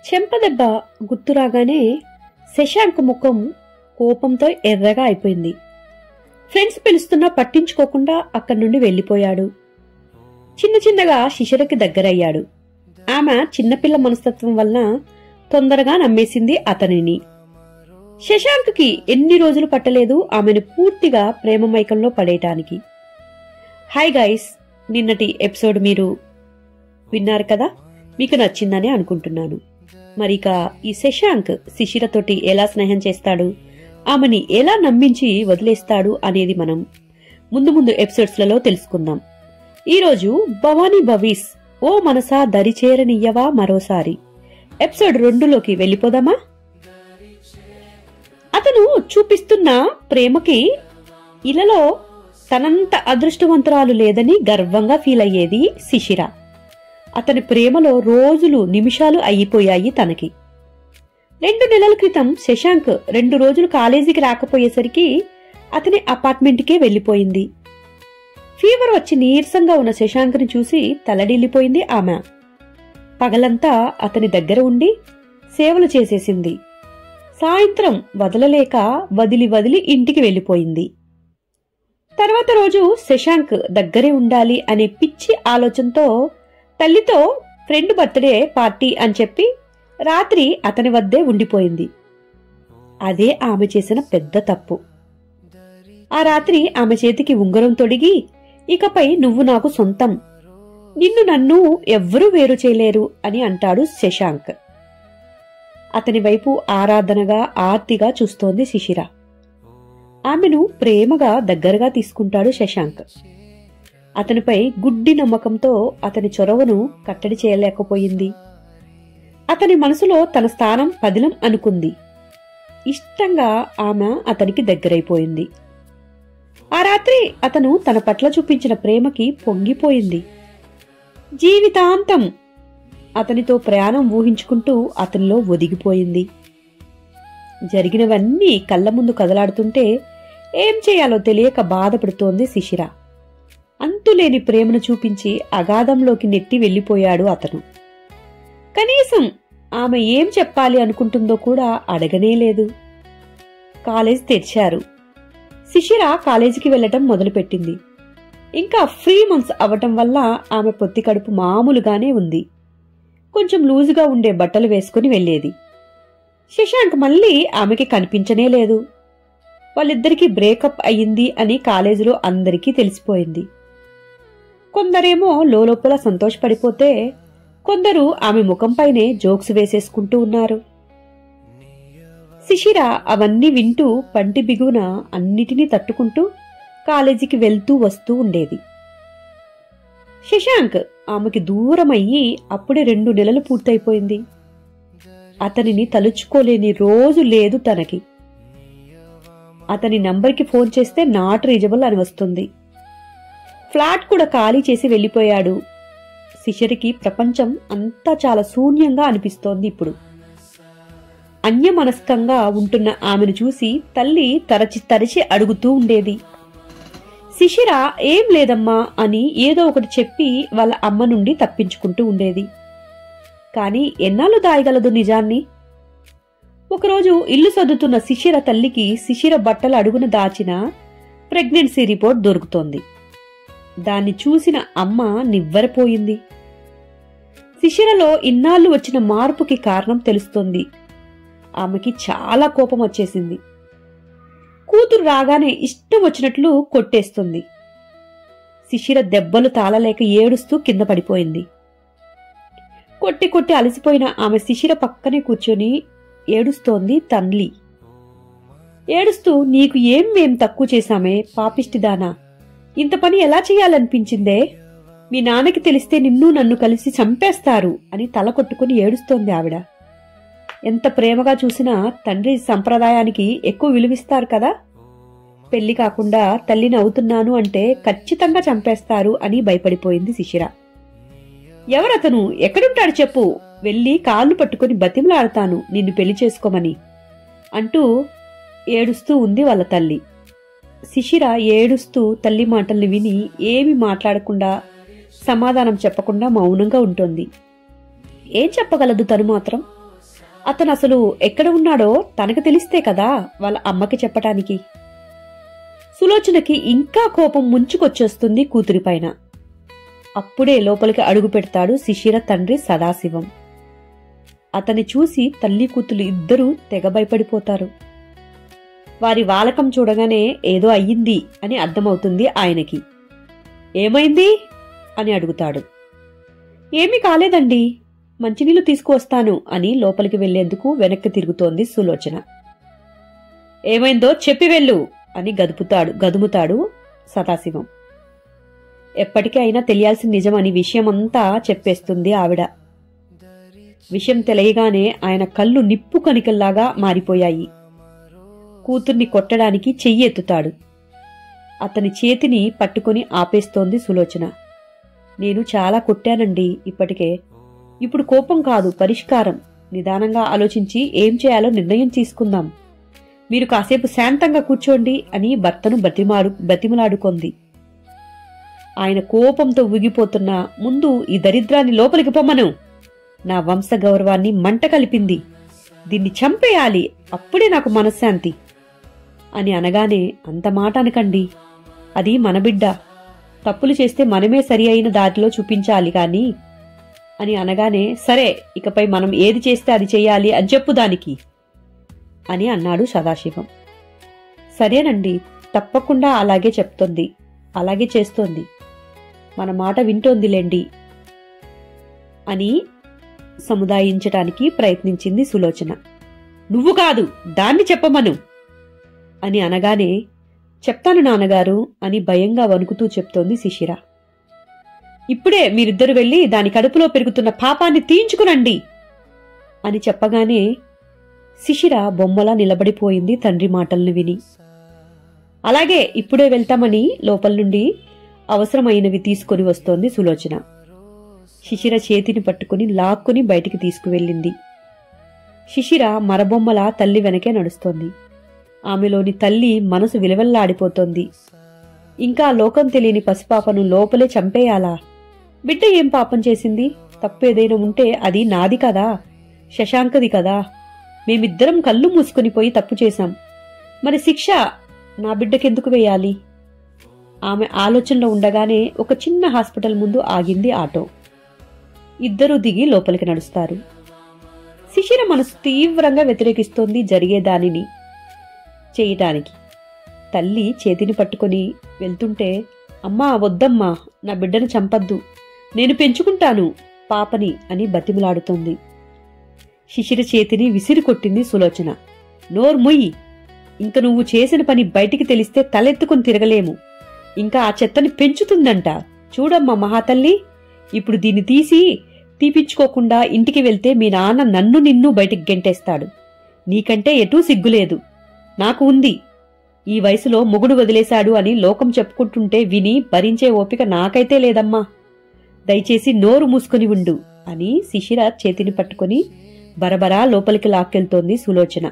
చెంపదెబ్బ గుర్తురాగానే శశాంక్ ముఖం కోపంతో ఎర్రగా అయిపోయింది. ఫ్రెండ్స్ పిలుస్తున్నా పట్టించుకోకుండా అక్కడి నుండి వెళ్లిపోయాడు. చిన్న చిన్నగా శిశిరకి దగ్గరయ్యాడు. ఆమె చిన్నపిల్ల మనస్తత్వం వలన తొందరగా నమ్మేసింది అతనిని. శశాంక్కి ఎన్ని రోజులు పట్టలేదు ఆమెను పూర్తిగా ప్రేమమైకంలో పడేయటానికి. హాయ్ గైస్, నిన్నటి ఎపిసోడ్ మీరు విన్నారు కదా, మీకు నచ్చిందని అనుకుంటున్నాను. మరిక ఈ శశాంక్ శిశిరతోటి ఎలా స్నేహం చేస్తాడు, ఆమెని ఎలా నమ్మించి వదిలేస్తాడు అనేది మనం ముందు ముందు ఎపిసోడ్స్లలో తెలుసుకుందాం. ఈరోజు భవానీ భవీస్ ఓ మనసా దరిచేరనియ్యవా మరోసారి ఎపిసోడ్ 2లోకి వెళ్ళిపోదామా? అతను చూపిస్తున్న ప్రేమకి ఇలలో తనంత అదృష్టవంతురాలు లేదని గర్వంగా ఫీల్ అయ్యేది శిశిర. అతని ప్రేమలో రోజులు నిమిషాలు అయిపోయాయి తనకి. 2 నెలల క్రితం శశాంక్ 2 రోజులు కాలేజీకి రాకపోయేసరికి అతని అపార్ట్మెంట్కే వెళ్లిపోయింది. ఫీవర్ వచ్చి నీరసంగా ఉన్న శశాంక్ని చూసి తలడిల్లిపోయింది ఆమె. పగలంతా అతని దగ్గర ఉండి సేవలు చేసేసింది. సాయంత్రం వదలలేక వదిలి ఇంటికి వెళ్లిపోయింది. తర్వాత రోజు శశాంక్ దగ్గరే ఉండాలి అనే పిచ్చి ఆలోచనతో తల్లితో ఫ్రెండ్ బర్త్డే పార్టీ అని చెప్పి రాత్రి అతని వద్దే ఉండిపోయింది. అదే ఆమె చేసిన పెద్ద తప్పు. ఆ రాత్రి ఆమె చేతికి ఉంగరం తొడిగి, ఇకపై నువ్వు నాకు సొంతం, నిన్ను నన్ను ఎవ్వరూ వేరు చేయలేరు అని అంటాడు శశాంక్. అతని వైపు ఆరాధనగా ఆర్తిగా చూస్తోంది శిశిర. ఆమెను ప్రేమగా దగ్గరగా తీసుకుంటాడు శశాంక్. అతనిపై గుడ్డి నమ్మకంతో అతని చొరవను కట్టడి చేయలేకపోయింది. అతని మనసులో తన స్థానం పదిలం అనుకుంది. ఇష్టంగా ఆమె అతనికి దగ్గరైపోయింది. ఆ రాత్రి అతను తన పట్ల చూపించిన ప్రేమకి పొంగిపోయింది. జీవితాంతం అతనితో ప్రయాణం ఊహించుకుంటూ అతనిలో ఒదిగిపోయింది. జరిగినవన్నీ కళ్ల ముందు కదలాడుతుంటే ఏం చేయాలో తెలియక బాధపడుతోంది శిశిర. అంతులేని ప్రేమను చూపించి అగాధంలోకి నెట్టి వెళ్లిపోయాడు అతను. కనీసం ఆమె ఏం చెప్పాలి అనుకుంటుందో కూడా అడగనేలేదు. కాలేజ్ తెరిచారు. శిశిర కాలేజీకి వెళ్లటం మొదలుపెట్టింది. ఇంకా 3 months అవటం వల్ల ఆమె పొత్తి కడుపు మామూలుగానే ఉంది. కొంచెం లూజుగా ఉండే బట్టలు వేసుకుని వెళ్లేది. శశాంక్ మళ్లీ ఆమెకి కనిపించనే లేదు. వాళ్ళిద్దరికీ బ్రేకప్ అయ్యింది అని కాలేజీలో అందరికీ తెలిసిపోయింది. కొందరేమో లోపల సంతోషపడిపోతే, కొందరు ఆమె ముఖంపైనే జోక్స్ వేసేసుకుంటూ ఉన్నారు. శిశిర అవన్నీ వింటూ పంటి బిగున అన్నిటినీ తట్టుకుంటూ కాలేజీకి వెళ్తూ వస్తూ ఉండేది. శశాంక్ ఆమెకి దూరమయ్యి అప్పుడే 2 నెలలు పూర్తయిపోయింది. అతనిని తలుచుకోలేని రోజు లేదు తనకి. అతని నంబర్కి ఫోన్ చేస్తే నాట్ రీజబుల్ అని వస్తుంది. ఫ్లాట్ కూడా ఖాళీ చేసి వెళ్లిపోయాడు. శిశిరకి ప్రపంచం అంతా చాలా శూన్యంగా అనిపిస్తోంది ఇప్పుడు. అన్యమనస్కంగా ఉంటున్న ఆమెను చూసి తల్లి తరచి అడుగుతూ ఉండేది. శిశిర ఏం లేదమ్మా అని ఏదో ఒకటి చెప్పి వాళ్ళ అమ్మ నుండి తప్పించుకుంటూ ఉండేది. కాని ఎన్నాళ్ళు దాయగలదు నిజాన్ని? ఒకరోజు ఇల్లు సర్దుతున్న శిశిర తల్లికి శిశిర బట్టలు అడుగున దాచిన ప్రెగ్నెన్సీ రిపోర్ట్ దొరుకుతోంది. దాన్ని చూసిన అమ్మ నివ్వెరపోయింది. శిశిరలో ఇన్నాళ్లు వచ్చిన మార్పుకి కారణం తెలుస్తోంది. ఆమెకి చాలా కోపం వచ్చేసింది. కూతురు రాగానే ఇష్టం వచ్చినట్లు కొట్టేస్తుంది. శిశిర దెబ్బలు తాళలేక ఏడుస్తూ కింద పడిపోయింది. కొట్టి అలసిపోయిన ఆమె శిశిర పక్కనే కూర్చొని ఏడుస్తోంది తల్లి. ఏడుస్తూ, నీకు మేం తక్కువ చేశామే పాపిష్టిదానా, ఇంత పని ఎలా చేయాలనిపించిందే, మీ నాన్నకి తెలిస్తే నిన్ను నన్ను కలిసి చంపేస్తారు అని తల కొట్టుకుని ఏడుస్తోంది ఆవిడ. ఎంత ప్రేమగా చూసినా తండ్రి సంప్రదాయానికి ఎక్కువ విలువిస్తారు కదా. పెళ్లి కాకుండా తల్లిని అవుతున్నాను అంటే ఖచ్చితంగా చంపేస్తారు అని భయపడిపోయింది శిశిర. ఎవరతను, ఎక్కడుంటాడు చెప్పు, వెళ్లి కాళ్ళు పట్టుకుని బతిమలాడతాను నిన్ను పెళ్లి చేసుకోమని అంటూ ఏడుస్తూ ఉంది వాళ్ళ తల్లి. శిశిర ఏడుస్తూ తల్లి మాటల్ని విని ఏమీ మాట్లాడకుండా సమాధానం చెప్పకుండా మౌనంగా ఉంటుంది. ఏం చెప్పగలదు తను మాత్రం? అతను అసలు ఎక్కడ ఉన్నాడో తనకు తెలిస్తే కదా వాళ్ళ అమ్మకి చెప్పటానికి. సులోచనకి ఇంకా కోపం ముంచుకొచ్చేస్తుంది కూతురిపైన. అప్పుడే లోపలికి అడుగు పెడతాడు శిశిర తండ్రి సదాశివం. అతన్ని చూసి తల్లి కూతురు ఇద్దరూ తెగ భయపడిపోతారు. వారి వాలకం చూడగానే ఏదో అయ్యింది అని అర్థమవుతుంది ఆయనకి. ఏమైంది అని అడుగుతాడు. ఏమీ కాలేదండి, మంచినీళ్లు తీసుకువస్తాను అని లోపలికి వెళ్లేందుకు వెనక్కి తిరుగుతోంది సులోచన. ఏమైందో చెప్పి వెళ్ళు అని గదుముతాడు సదాశివం. ఎప్పటికీ అయినా తెలియాల్సిన నిజమని విషయమంతా చెప్పేస్తుంది ఆవిడ. విషయం తెలియగానే ఆయన కళ్ళు నిప్పు కణికల్లాగా మారిపోయాయి. కూతుర్ని కొట్టడానికి చెయ్యి ఎత్తుతాడు. అతని చేతిని పట్టుకుని ఆపేస్తోంది సులోచన. నేను చాలా కొట్టానండి ఇప్పటికే. ఇప్పుడు కోపం కాదు, పరిష్కారం. నిదానంగా ఆలోచించి ఏం చేయాలో నిర్ణయం తీసుకుందాం. మీరు కాసేపు శాంతంగా కూర్చోండి అని భర్తను బతిమలాడుకొంది. ఆయన కోపంతో ఊగిపోతున్నా, ముందు ఈ దరిద్రాన్ని లోపలికి పొమ్మను. నా వంశ గౌరవాన్ని మంట కలిపింది. దీన్ని చంపేయాలి, అప్పుడే నాకు మనశ్శాంతి అని అనగానే, అంత మాట అనకండి, అది మన బిడ్డ. తప్పులు చేస్తే మనమే సరి అయిన దారిలో చూపించాలి కాని అని అనగానే, సరే ఇకపై మనం ఏది చేస్తే అది చెయ్యాలి అని చెప్పు దానికి అని అన్నాడు సదాశివం. సరేనండి, తప్పకుండా అలాగే చెప్తోంది, అలాగే చేస్తోంది, మన మాట వింటోందిలేండి అని సముదాయించటానికి ప్రయత్నించింది సులోచన. నువ్వు కాదు, దాన్ని చెప్పమను అని అనగానే, చెప్తాను నాన్నగారు అని భయంగా వణుకుతూ చెప్తోంది శిశిర. ఇప్పుడే మీరిద్దరు వెళ్లి దాని కడుపులో పెరుగుతున్న పాపాన్ని తీయించుకురండి అని చెప్పగానే శిశిర బొమ్మలా నిలబడిపోయింది తండ్రి మాటల్ని విని. అలాగే ఇప్పుడే వెళ్తామని లోపల నుండి అవసరమైనవి తీసుకుని వస్తోంది సులోచన. శిశిర చేతిని పట్టుకుని లాక్కుని బయటికి తీసుకువెళ్ళింది. శిశిర మరబొమ్మలా తల్లి వెనకే నడుస్తోంది. ఆమెలోని తల్లి మనసు విలవెల్లాడిపోతోంది. ఇంకా లోకం తెలియని పసిపాపను లోపలే చంపేయాలా? బిడ్డ ఏం పాపం చేసింది? తప్పేదైనా ఉంటే అది నాది కదా, శశాంకది కదా. మేమిద్దరం కళ్ళు మూసుకుని పోయి తప్పు చేశాం. మరి శిక్ష నా బిడ్డకెందుకు వేయాలి? ఆమె ఆలోచనలో ఉండగానే ఒక చిన్న హాస్పిటల్ ముందు ఆగింది ఆటో. ఇద్దరూ దిగి లోపలికి నడుస్తారు. శిశిర మనసు తీవ్రంగా వ్యతిరేకిస్తోంది జరిగేదానిని చేయటానికి. తల్లి చేతిని పట్టుకుని వెళ్తుంటే, అమ్మా వద్దమ్మా, నా బిడ్డను చంపద్దు, నేను పెంచుకుంటాను పాపని అని బతిమలాడుతోంది. శిశిర చేతిని విసిరి కొట్టింది సులోచన. నోర్ముయ్యి, ఇంక నువ్వు చేసిన పని బయటికి తెలిస్తే తలెత్తుకుని తిరగలేము. ఇంకా ఆ చెత్తని పెంచుతుందంట. చూడమ్మా మహాతల్లి, ఇప్పుడు దీన్ని తీపించుకోకుండా ఇంటికి వెళ్తే మీ నాన్న నన్ను నిన్ను బయటికి గెంటేస్తాడు. నీకంటే ఎటూ సిగ్గులేదు, నాకు ఉంది. ఈ వయసులో మొగుడు వదిలేశాడు అని లోకం చెప్పుకుంటుంటే విని భరించే ఓపిక నాకైతే లేదమ్మా. దయచేసి నోరు మూసుకుని ఉండు అని శిశిర చేతిని పట్టుకుని బరబరా లోపలికి లాక్కెళ్తోంది సులోచన.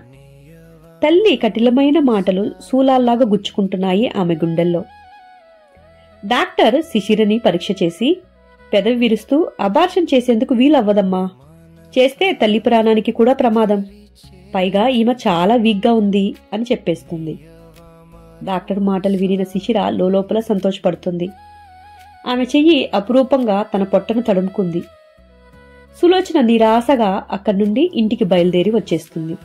తల్లి కఠినమైన మాటలు శూలాల్లాగా గుచ్చుకుంటున్నాయి ఆమె గుండెల్లో. డాక్టర్ శిశిరని పరీక్ష చేసి పెదవి విరుస్తూ, అబార్షన్ చేసేందుకు వీలవ్వదమ్మా. చేస్తే తల్లి ప్రాణానికి కూడా ప్రమాదం. పైగా ఈమె చాలా వీక్గా ఉంది అని చెప్పేస్తుంది. డాక్టర్ మాటలు వినిన శిశిర లోపల సంతోషపడుతుంది. ఆమె చెయ్యి అపురూపంగా తన పొట్టను తడుముకుంది. సులోచన నిరాశగా అక్కడి నుండి ఇంటికి బయలుదేరి వచ్చేస్తుంది.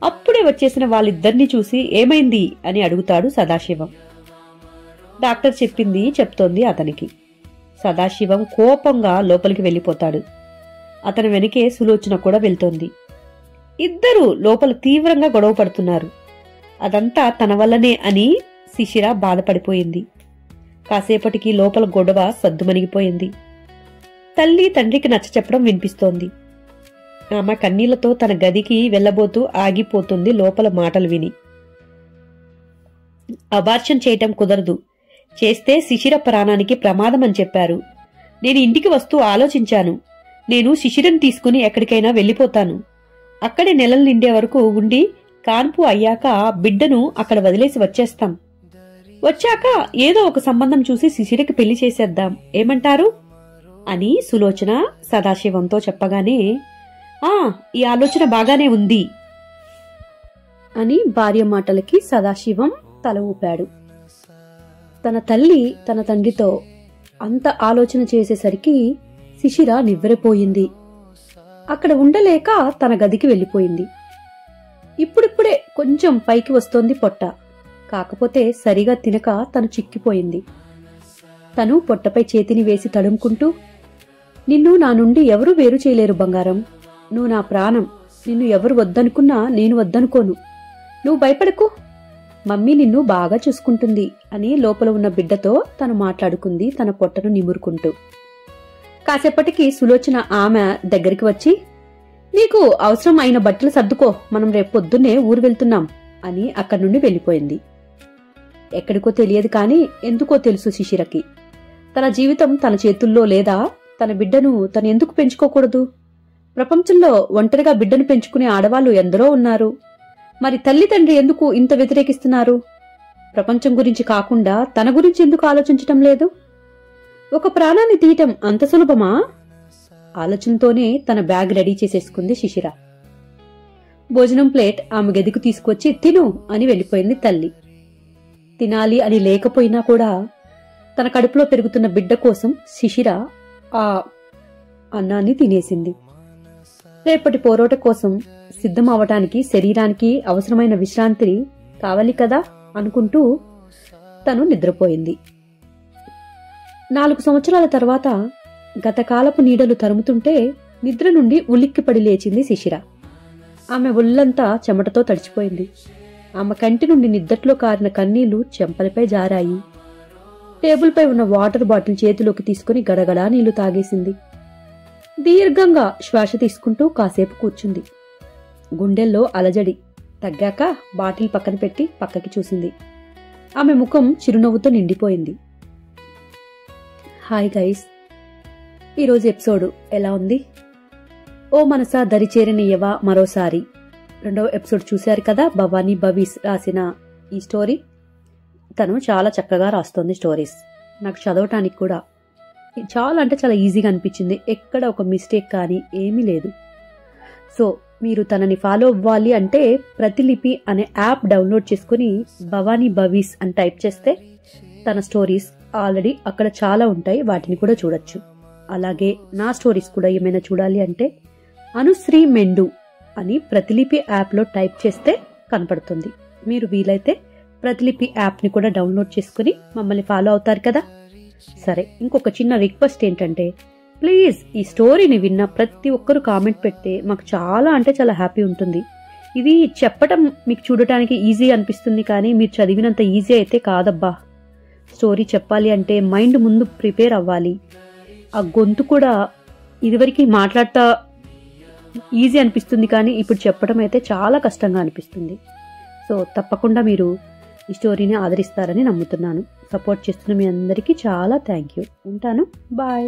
అప్పుడే వచ్చేసిన వాళ్ళిద్దరినీ చూసి ఏమైంది అని అడుగుతాడు సదాశివం. డాక్టర్ చెప్తోంది అతనికి. సదాశివం కోపంగా లోపలికి వెళ్లిపోతాడు. అతని వెనకే సులోచన కూడా వెళ్తోంది. ఇద్దరూ లోపల తీవ్రంగా గొడవ పడుతున్నారు. అదంతా తన వల్లనే అని శిశిర బాధపడిపోయింది. కాసేపటికి లోపల గొడవ సద్దుమణిగిపోయింది. తల్లి తండ్రికి నచ్చచెప్పడం వినిపిస్తోంది. ఆమె కన్నీళ్లతో తన గదికి వెళ్లబోతూ ఆగిపోతుంది లోపల మాటలు విని. అబార్షన్ చేయటం కుదరదు, చేస్తే శిశిర ప్రాణానికి ప్రమాదం అని చెప్పారు. నేను ఇంటికి వస్తూ ఆలోచించాను. నేను శిశిరని తీసుకుని ఎక్కడికైనా వెళ్లిపోతాను. అక్కడే నెలలు నిండే వరకు ఉండి కాన్పు అయ్యాక బిడ్డను అక్కడ వదిలేసి వచ్చేస్తాం. వచ్చాక ఏదో ఒక సంబంధం చూసి శిశిరకి పెళ్లి చేసేద్దాం, ఏమంటారు అని సులోచన సదాశివంతో చెప్పగానే ఆ ఈ ఆలోచన బాగానే ఉంది అని భార్య మాటలకి సదాశివం తల ఊపాడు. తన తల్లి తన తండ్రితో అంత ఆలోచన చేసేసరికి శిశిర నివ్వెరపోయింది. అక్కడ ఉండలేక తన గదికి వెళ్ళిపోయింది. ఇప్పుడిప్పుడే కొంచెం పైకి వస్తోంది పొట్ట. కాకపోతే సరిగా తినక తను చిక్కిపోయింది. తను పొట్టపై చేతిని వేసి తడుముకుంటూ, నిన్ను నా నుండి ఎవరూ వేరు చేయలేరు బంగారం. నువ్వు నా ప్రాణం. నిన్ను ఎవరు వద్దనుకున్నా నేను వద్దనుకోను. నువ్వు భయపడకు, మమ్మీ నిన్ను బాగా చూసుకుంటుంది అని లోపల ఉన్న బిడ్డతో తను మాట్లాడుకుంది తన పొట్టను నిమురుకుంటూ. కాసేపటికి సులోచన ఆమె దగ్గరికి వచ్చి, నీకు అవసరం అయిన బట్టలు సర్దుకో, మనం రేపు పొద్దున్నే ఊరు వెళ్తున్నాం అని అక్కడి నుండి వెళ్ళిపోయింది. ఎక్కడికో తెలియదు కాని ఎందుకో తెలుసు శిశిరకి, తన జీవితం తన చేతుల్లో లేదా తన బిడ్డను తను ఎందుకు పెంచుకోకూడదు? ప్రపంచంలో ఒంటరిగా బిడ్డను పెంచుకునే ఆడవాళ్లు ఎందరో ఉన్నారు. మరి తల్లి తండ్రి ఎందుకు ఇంత వ్యతిరేకిస్తున్నారు? ప్రపంచం గురించి కాకుండా తన గురించి ఎందుకు ఆలోచించటం లేదు? ఒక ప్రాణాన్ని తీయటం అంత సులభమా? ఆలోచనతోనే తన బ్యాగ్ రెడీ చేసేసుకుంది శిశిర. భోజనం ప్లేట్ ఆమె గదికి తీసుకొచ్చి తిను అని వెళ్ళిపోయింది తల్లి. తినాలి అని లేకపోయినా కూడా తన కడుపులో పెరుగుతున్న బిడ్డ కోసం శిశిర ఆ అన్నాన్ని తినేసింది. రేపటి పోరాట కోసం సిద్ధం అవటానికి శరీరానికి అవసరమైన విశ్రాంతి కావాలి కదా అనుకుంటూ తను నిద్రపోయింది. 4 సంవత్సరాల తర్వాత గతకాలపు నీడలు తరుముతుంటే నిద్ర నుండి ఉలిక్కిపడి లేచింది శిశిర. ఆమె ఒళ్ళంతా చెమటతో తడిచిపోయింది. ఆమె కంటి నుండి నిద్దట్లో కారిన కన్నీళ్లు చెంపలపై జారాయి. టేబుల్పై ఉన్న వాటర్ బాటిల్ చేతిలోకి తీసుకుని గడగడా నీళ్లు తాగేసింది. దీర్ఘంగా శ్వాస తీసుకుంటూ కాసేపు కూర్చుంది. గుండెల్లో అలజడి తగ్గాక బాటిల్ పక్కన పెట్టి పక్కకి చూసింది. ఆమె ముఖం చిరునవ్వుతో నిండిపోయింది. హాయ్ గైస్, ఈరోజు ఎపిసోడ్ ఎలా ఉంది? ఓ మనసా దరిచేరనియవా మరోసారి 2వ ఎపిసోడ్ చూశారు కదా. భవానీ భవీస్ రాసిన ఈ స్టోరీ. తను చాలా చక్కగా రాస్తోంది స్టోరీస్. నాకు చదవటానికి కూడా చాలా అంటే చాలా ఈజీగా అనిపించింది. ఎక్కడ ఒక మిస్టేక్ కానీ ఏమీ లేదు. సో మీరు తనని ఫాలో అవ్వాలి అంటే ప్రతిలిపి అనే యాప్ డౌన్లోడ్ చేసుకుని భవానీ భవీస్ అని టైప్ చేస్తే తన స్టోరీస్ ఆల్రెడీ అక్కడ చాలా ఉంటాయి, వాటిని కూడా చూడొచ్చు. అలాగే నా స్టోరీస్ కూడా ఏమైనా చూడాలి అంటే అనుశ్రీ మెండు అని ప్రతిలిపి యాప్లో టైప్ చేస్తే కనపడుతుంది. మీరు వీలైతే ప్రతిలిపి యాప్ని కూడా డౌన్లోడ్ చేసుకుని మమ్మల్ని ఫాలో అవుతారు కదా. సరే, ఇంకొక చిన్న రిక్వెస్ట్ ఏంటంటే ప్లీజ్ ఈ స్టోరీని విన్న ప్రతి ఒక్కరు కామెంట్ పెడితే మాకు చాలా అంటే చాలా హ్యాపీ ఉంటుంది. ఇది చెప్పటం మీకు చూడటానికి ఈజీ అనిపిస్తుంది కానీ మీరు చదివినంత ఈజీ అయితే కాదబ్బా. స్టోరీ చెప్పాలి అంటే మైండ్ ముందు ప్రిపేర్ అవ్వాలి. ఆ గొంతు కూడా ఇదివరకు మాట్లాడతా ఈజీ అనిపిస్తుంది కానీ ఇప్పుడు చెప్పడం అయితే చాలా కష్టంగా అనిపిస్తుంది. సో తప్పకుండా మీరు ఈ స్టోరీని ఆదరిస్తారని నమ్ముతున్నాను. సపోర్ట్ చేస్తున్న మీ అందరికీ చాలా థ్యాంక్ యూ. ఉంటాను. బాయ్.